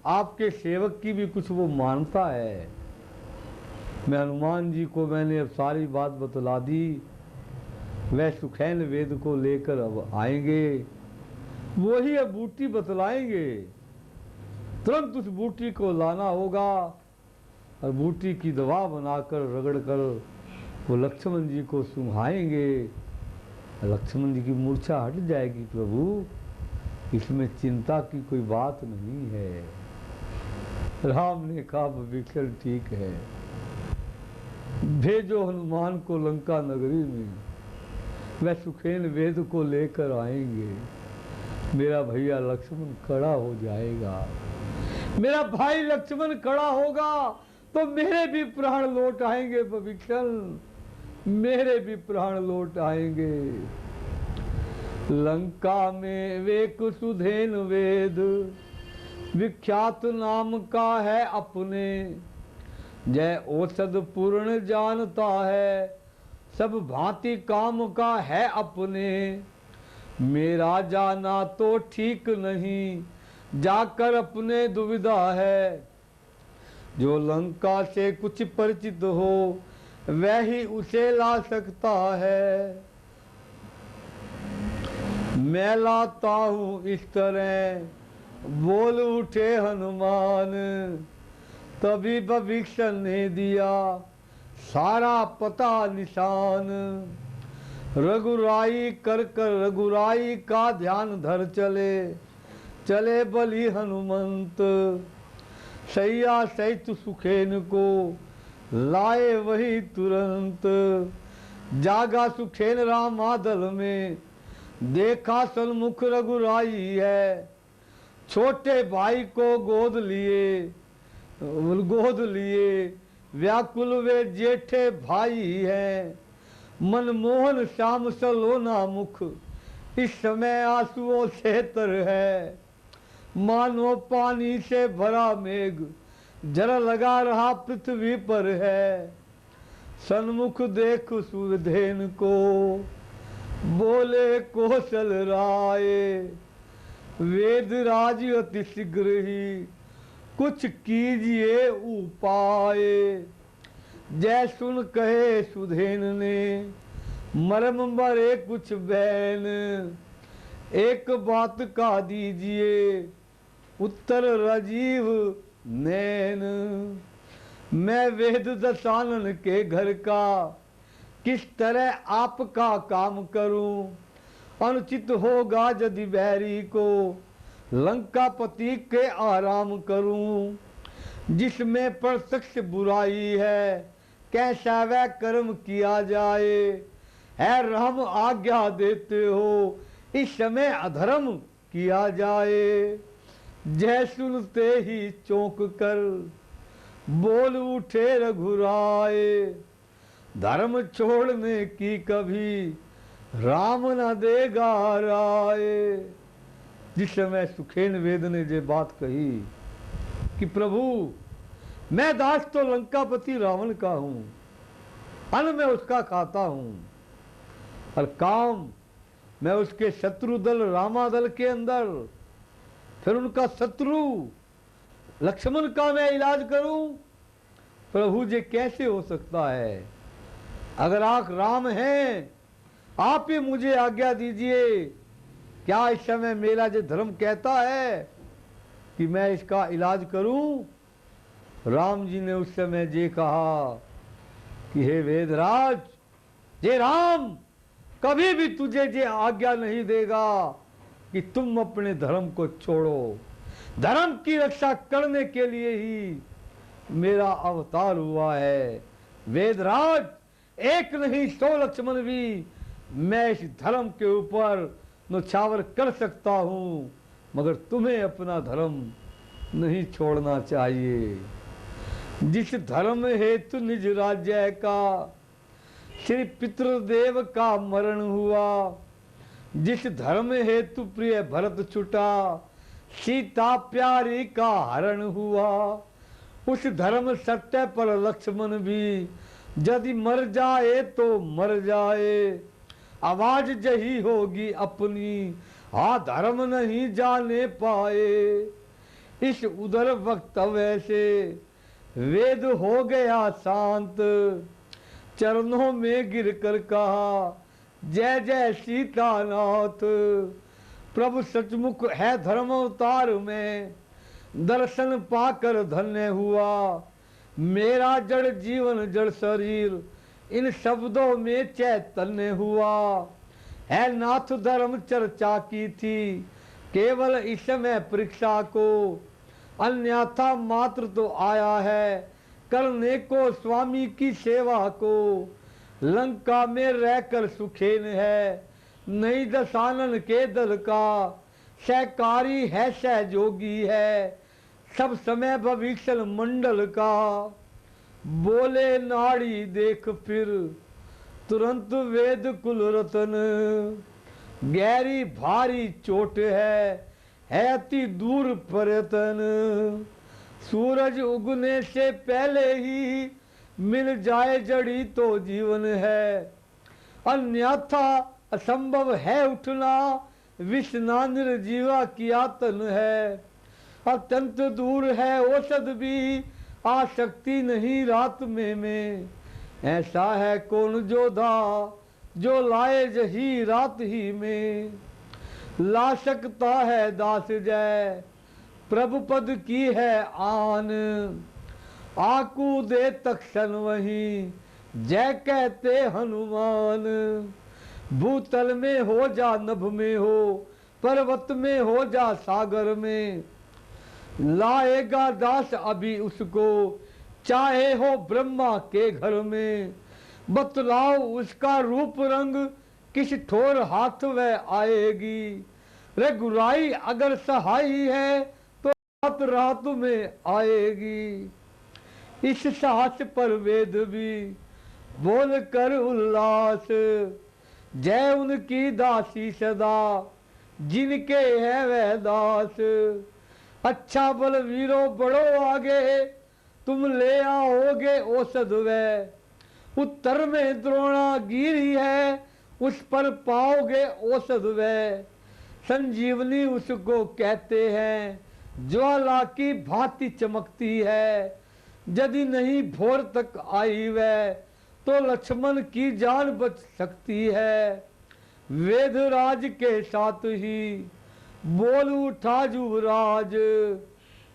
आपके सेवक की भी कुछ वो मानता है। मैं हनुमान जी को मैंने अब सारी बात बतला दी। वह सुखैन वेद को लेकर अब आएंगे, वही अब बूटी बतलाएंगे। तुरंत उस बूटी को लाना होगा और बूटी की दवा बनाकर रगड़ कर वो लक्ष्मण जी को सुंघाएंगे। लक्ष्मण जी की मूर्छा हट जाएगी। प्रभु, इसमें चिंता की कोई बात नहीं है। राम ने कहा, विभीषण ठीक है, भेजो हनुमान को लंका नगरी में, वह सुखेन वेद को लेकर आएंगे। मेरा भैया लक्ष्मण खड़ा हो जाएगा, मेरा भाई लक्ष्मण खड़ा होगा तो मेरे भी प्राण लौट आएंगे। विभीषण, मेरे भी प्राण लौट आएंगे। लंका में वे कुसुधेन वेद, विख्यात नाम का है अपने। जय औषध पूर्ण जानता है, सब भांति काम का है अपने। मेरा जाना तो ठीक नहीं, जाकर अपने दुविधा है। जो लंका से कुछ परिचित हो, वह ही उसे ला सकता है। मैं लाता हूँ इस तरह, बोल उठे हनुमान। तभी विभीषण ने दिया सारा पता निशान। रघुराई कर कर रघुराई का ध्यान धर चले, चले बलि हनुमंत। सैया सहित सुखेन को लाए वही तुरंत। जागा सुखेन रामादल में, देखा सन्मुख रघुराई है। छोटे भाई को गोद लिए व्याकुल वे जेठे भाई हैं। मनमोहन श्याम सलोना मुख, इस समय आंसुओं से तर है। मानो पानी से भरा मेघ, जरा लगा रहा पृथ्वी पर है। सन्मुख देख सुधेन को, बोले कौशल राय। वेद राज अति शीघ्र ही, कुछ कीजिए उपाय। जय सुन कहे सुधेन ने, मरम मरे कुछ बैन। एक बात का दीजिए उत्तर राजीव नैन। मैं वेद दशानन के घर का किस तरह आपका काम करूं। अनुचित होगा यदि बैरी को, लंकापति के आराम करूं। जिसमें प्रत्यक्ष बुराई है, कैसा वह कर्म किया जाए। है राम आज्ञा देते हो, इस समय अधर्म किया जाए। जय सुनते ही चौंक कर, बोल उठे रघुराय। धर्म छोड़ने की कभी राम न देगा राय। जिस समय सुखेन वेद ने ये बात कही कि प्रभु, मैं दास तो लंकापति रावण का हूं, अन्न मैं उसका खाता हूं, और काम मैं उसके शत्रु दल रामादल के अंदर, फिर उनका शत्रु लक्ष्मण का मैं इलाज करूं। प्रभु जी कैसे हो सकता है? अगर आप राम हैं, आप ही मुझे आज्ञा दीजिए। क्या इस समय मेरा जो धर्म कहता है कि मैं इसका इलाज करूं? राम जी ने उस समय जे कहा कि हे वेदराज, जे राम कभी भी तुझे जे आज्ञा नहीं देगा कि तुम अपने धर्म को छोड़ो। धर्म की रक्षा करने के लिए ही मेरा अवतार हुआ है। वेदराज, एक नहीं 100 लक्ष्मण भी मैं इस धर्म के ऊपर न्यौछावर कर सकता हूं, मगर तुम्हें अपना धर्म नहीं छोड़ना चाहिए। जिस धर्म हेतु निज राज्य का श्री पितृदेव का मरण हुआ, जिस धर्म हेतु प्रिय भरत छुटा, सीता प्यारी का हरण हुआ, उस धर्म सत्य पर लक्ष्मण भी यदि मर जाए तो मर जाए। आवाज यही होगी अपनी, हाँ धर्म नहीं जाने पाए। इस उदर वक्तव्य से वेद हो गया शांत। चरणों में गिरकर कहा जय जय सीतानाथ। प्रभु सचमुख है धर्म अवतार में, दर्शन पाकर धन्य हुआ। मेरा जड़ जीवन जड़ शरीर इन शब्दों में चैतन्य हुआ। है नाथ धर्म चर्चा की थी केवल इसमें परीक्षा को, अन्यथा मात्र तो आया है करने को स्वामी की सेवा को। लंका में रहकर सुखेन है नहीं दशानन के दल का, सहकारी है सहयोगी है सब समय भविष्य मंडल का। बोले नाड़ी देख फिर तुरंत वेद कुल रतन, गहरी भारी चोट है अति दूर पर्यटन। सूरज उगने से पहले ही मिल जाए जड़ी तो जीवन है, अन्यथा असंभव है उठना विष्णा निर्जीवा की आतन है। अत्यंत दूर है औषध भी आसक्ति नहीं रात में ऐसा है कौन जोधा जो लाए जही रात ही में। ला सकता है दास जय प्रभु पद की है आन, आकू दे तक्षण वही जय कहते हनुमान। भूतल में हो जा नभ में हो पर्वत में हो जा सागर में, लाएगा दास अभी उसको चाहे हो ब्रह्मा के घर में। बतलाओ उसका रूप रंग किस ठोर हाथ वह आएगी, रघुराई अगर सहाई है तो रात रात में आएगी। इस साहस पर वेद भी बोल कर उल्लास, जय उनकी दासी सदा जिनके है वह दास। अच्छा बलवीरों बढ़ो आगे तुम ले आओगे औषध वह, उत्तर में द्रोणा गिरी है उस पर पाओगे औषध वह। संजीवनी उसको कहते हैं ज्वाला की भांति चमकती है, यदि नहीं भोर तक आई वह तो लक्ष्मण की जान बच सकती है। वेदराज के साथ ही बोल उठा युवराज,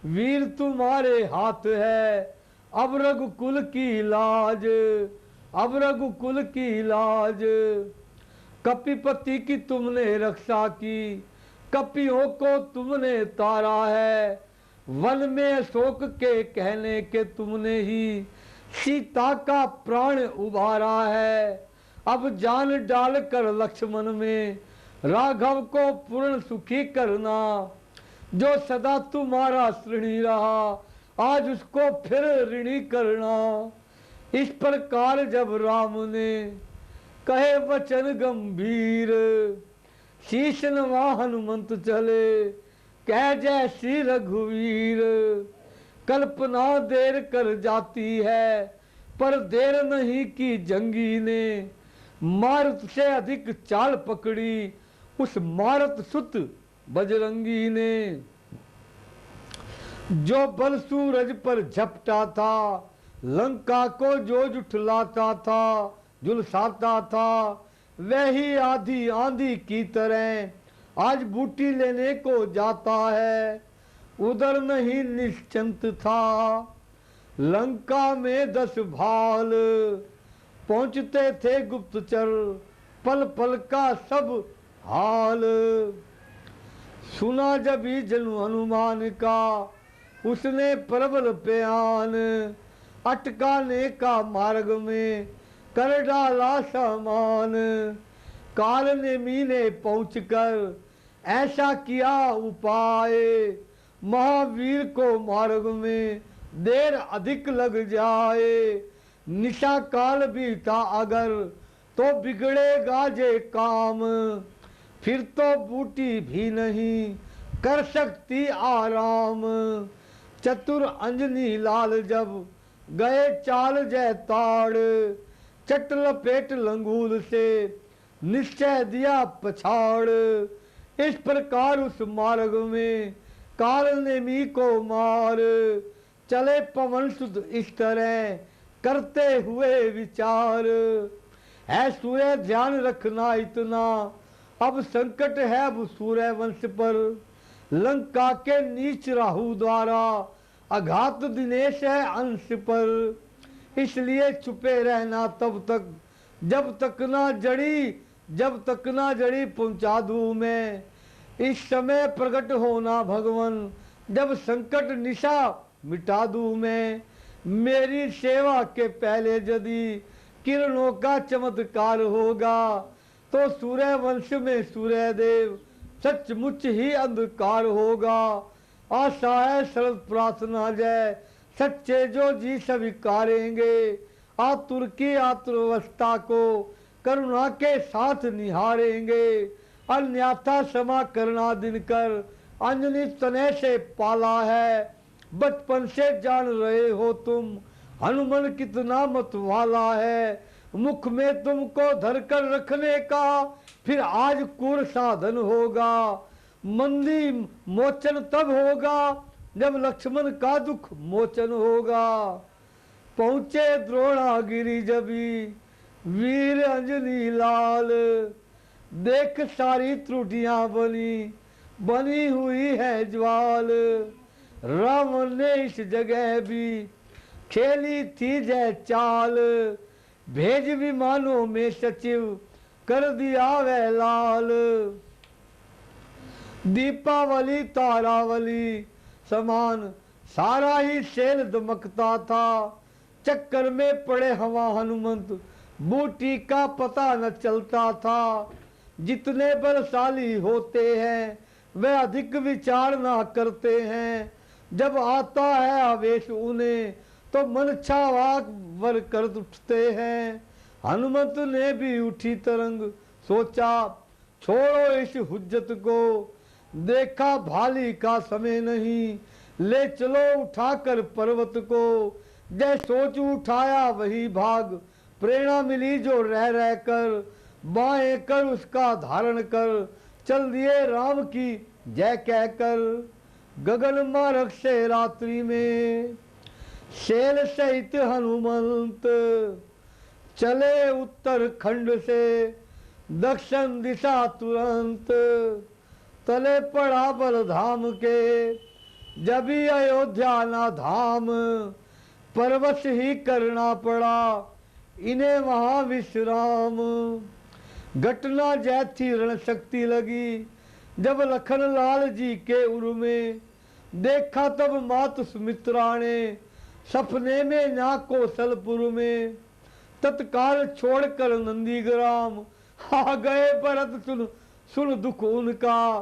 वीर तुम्हारे हाथ है अब रघुकुल की लाज, अब रघुकुल की लाज। कपिपति की तुमने रक्षा की, कपियों को तुमने तारा है, वन में अशोक के कहने के तुमने ही सीता का प्राण उबारा है। अब जान डाल कर लक्ष्मण में राघव को पूर्ण सुखी करना, जो सदा तुम्हारा ऋणी रहा आज उसको फिर ऋणी करना। इस प्रकार जब राम ने कहे वचन गंभीर, शीश नवा हनुमंत चले कह जय श्री रघुवीर। कल्पना देर कर जाती है पर देर नहीं की जंगी ने, मारुत से अधिक चाल पकड़ी उस मारुत सुत बजरंगी ने। जो बल सूरज पर झपटा था लंका को जो जुठलाता था झुलसाता था, वही आधी आंधी की तरह आज बूटी लेने को जाता है। उधर नहीं निश्चिंत था लंका में 10 भाल, पहुंचते थे गुप्तचर पल पल का सब हाल। सुना जब ही जनु हनुमान का उसने प्रबल प्यान, अटकाने का मार्ग में कर डाला सामान। काल ने मीने पहुँच कर ऐसा किया उपाय, महावीर को मार्ग में देर अधिक लग जाए। निशा काल भी था अगर तो बिगड़ेगा जे काम, फिर तो बूटी भी नहीं कर सकती आराम। चतुर अंजनी लाल जब गए चाल जय ताड़, चट लपेट लंगूल से निश्चय दिया पछाड़। इस प्रकार उस मार्ग में काल नेमी को मार। चले पवन सुत इस तरह करते हुए विचार। है सूर्य ध्यान रखना इतना, अब संकट है अब सूर्य वंश पर। लंका के नीच राहु द्वारा आघात दिनेश है अंश पर। इसलिए छुपे रहना तब तक जब तक ना जड़ी पहुंचा दूं मैं। इस समय प्रकट होना भगवन, जब संकट निशा मिटा दूं मैं। मेरी सेवा के पहले यदि किरणों का चमत्कार होगा, तो सूर्य वंश में सूर्य देव सचमुच ही अंधकार होगा। आशा है शरद प्रार्थना जय, सच्चे जो जी स्वीकारेंगे। आतुर की आतुरावस्था को करुणा के साथ निहारेंगे। अन्यथा क्षमा करना दिनकर, अंजनी तने से पाला है। बचपन से जान रहे हो तुम, हनुमान कितना मत वाला है। मुख में तुमको धरकर रखने का फिर आज क्रूर साधन होगा। मंदी मोचन तब होगा जब लक्ष्मण का दुख मोचन होगा। पहुंचे द्रोणागिरी जबी वीर अंजनी लाल। देख सारी त्रुटियां बनी हुई है ज्वाल। रावण ने इस जगह भी खेली थी जय चाल। भेज विमानों में सचिव कर दिया वह लाल। दीपावली तारावली समान सारा ही शेल दमकता था। चक्कर में पड़े हवा हनुमंत, बूटी का पता न चलता था। जितने बलशाली होते हैं वे अधिक विचार ना करते हैं। जब आता है आवेश उन्हें तो मन छावा वर कर उठते हैं। हनुमंत ने भी उठी तरंग, सोचा छोड़ो इस हुज्जत को। देखा भाली का समय नहीं, ले चलो उठाकर पर्वत को। जय सोच उठाया वही भाग, प्रेरणा मिली जो रह कर। बाएं कर उसका धारण कर, चल दिए राम की जय कहकर। गगन मार्ग से रात्रि में शैल सहित हनुमंत, चले उत्तरखंड से दक्षिण दिशा तुरंत। तले पड़ा बलधाम के, जब ही अयोध्या ना धाम। परवश ही करना पड़ा इन्हें वहां विश्राम। घटना जैसी रण शक्ति लगी जब लखन लाल जी के उर में। देखा तब मात सुमित्रा ने सपने में ना कौशलपुर में। तत्काल छोड़कर नंदीग्राम आ गए भरत सुन दुख उनका।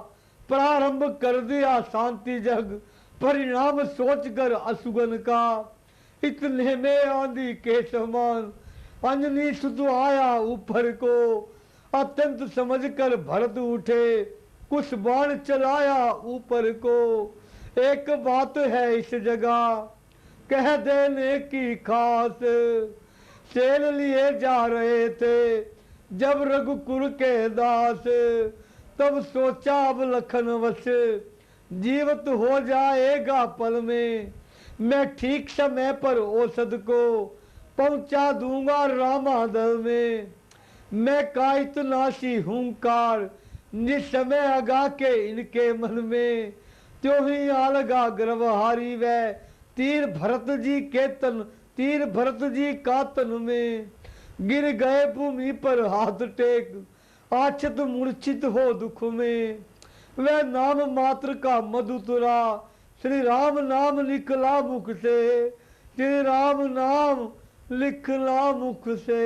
प्रारंभ कर दिया शांति जग, परिणाम सोचकर असुगन का। इतने में आंधी के समान अंजनी सुत आया ऊपर को। अत्यंत समझकर भरत उठे, कुछ बाण चलाया ऊपर को। एक बात है इस जगह कह देने की खास। सेल लिए जा रहे थे जब रघुकुल के दास। तब सोचा अब लखन वश जीवित हो जाएगा पल में। मैं ठीक समय पर औषध को पहुंचा दूंगा रामादल में। मैं कायित नाशी हुंकार जिस समय आगा के इनके मन में। त्यों ही आ लगा गर्वहारी वह तीर भरत जी का तन में। गिर गए भूमि पर हाथ टेक, आछत मूर्छित हो दुख में। वह नाम मात्र का मधुतुरा, श्री राम नाम निकला मुख से। श्री राम नाम लिखला मुख से।